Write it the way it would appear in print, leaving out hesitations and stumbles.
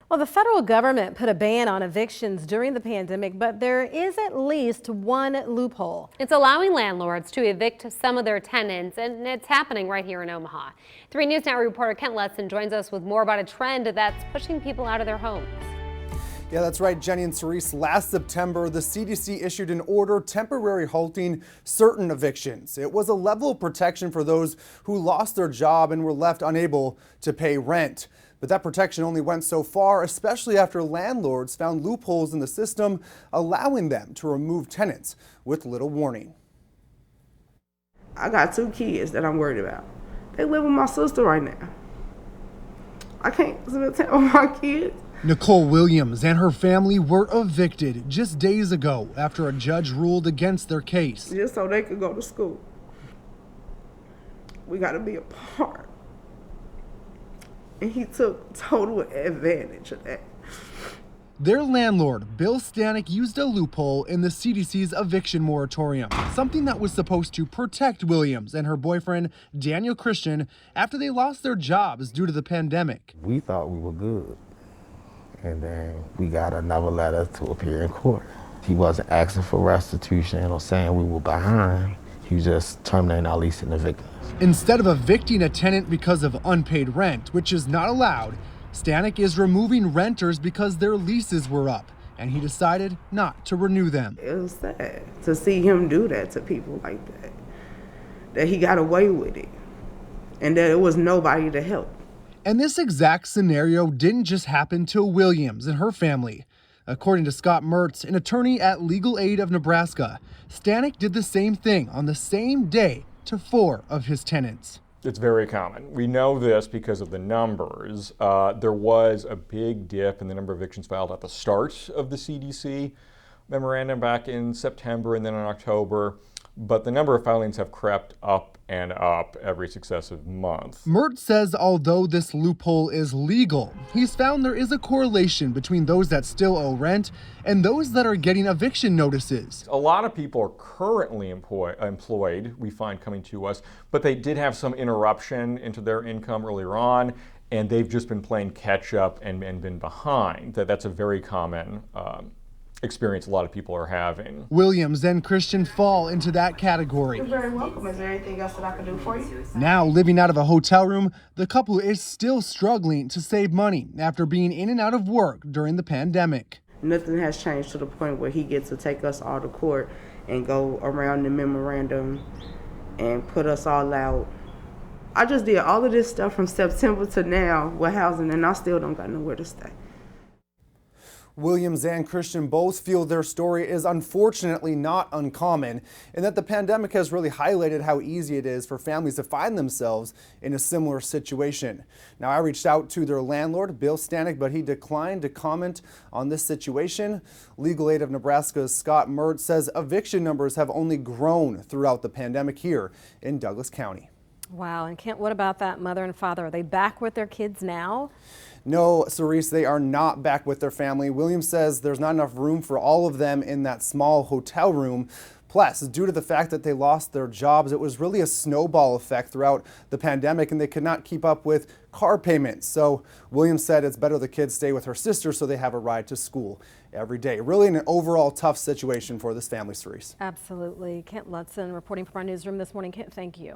Well, the federal government put a ban on evictions during the pandemic, but there is at least one loophole. It's allowing landlords to evict some of their tenants, and it's happening right here in Omaha. 3 News Now reporter Kent Letson joins us with more about a trend that's pushing people out of their homes. Yeah, that's right, Jenny and Cerise. Last September, the CDC issued an order temporarily halting certain evictions. It was a level of protection for those who lost their job and were left unable to pay rent. But that protection only went so far, especially after landlords found loopholes in the system, allowing them to remove tenants with little warning. I got 2 kids that I'm worried about. They live with my sister right now. I can't spend time with my kids. Nicole Williams and her family were evicted just days ago after a judge ruled against their case. Just so they could go to school. We got to be apart. And he took total advantage of that. Their landlord, Bill Stanek, used a loophole in the CDC's eviction moratorium, something that was supposed to protect Williams and her boyfriend, Daniel Christian, after they lost their jobs due to the pandemic. We thought we were good, and then we got another letter to appear in court. He wasn't asking for restitution or saying we were behind. He was just terminating our lease and evicting us. Instead of evicting a tenant because of unpaid rent, which is not allowed, Stanek is removing renters because their leases were up, and he decided not to renew them. It was sad to see him do that to people like that, that he got away with it, and that it was nobody to help. And this exact scenario didn't just happen to Williams and her family. According to Scott Mertz, an attorney at Legal Aid of Nebraska, Stanek did the same thing on the same day to 4 of his tenants. It's very common. We know this because of the numbers. There was a big dip in the number of evictions filed at the start of the CDC memorandum back in September and then in October, but the number of filings have crept up and up every successive month. Mertz says although this loophole is legal, he's found there is a correlation between those that still owe rent and those that are getting eviction notices. A lot of people are currently employed, we find coming to us, but they did have some interruption into their income earlier on, and they've just been playing catch up and been behind. That's a very common experience a lot of people are having. Williams and Christian fall into that category. You're very welcome. Is there anything else that I can do for you? Now living out of a hotel room, the couple is still struggling to save money after being in and out of work during the pandemic. Nothing has changed to the point where he gets to take us all to court and go around the memorandum and put us all out. I just did all of this stuff from September to now with housing, and I still don't got nowhere to stay. Williams and Christian both feel their story is unfortunately not uncommon, and that the pandemic has really highlighted how easy it is for families to find themselves in a similar situation. Now, I reached out to their landlord, Bill Stanek, but he declined to comment on this situation. Legal Aid of Nebraska's Scott Mertz says eviction numbers have only grown throughout the pandemic here in Douglas County. Wow, and Kent, what about that mother and father? Are they back with their kids now? No, Cerise, they are not back with their family. Williams says there's not enough room for all of them in that small hotel room. Plus, due to the fact that they lost their jobs, it was really a snowball effect throughout the pandemic, and they could not keep up with car payments. So Williams said it's better the kids stay with her sister so they have a ride to school every day. Really an overall tough situation for this family, Cerise. Absolutely. Kent Letson reporting from our newsroom this morning. Kent, thank you.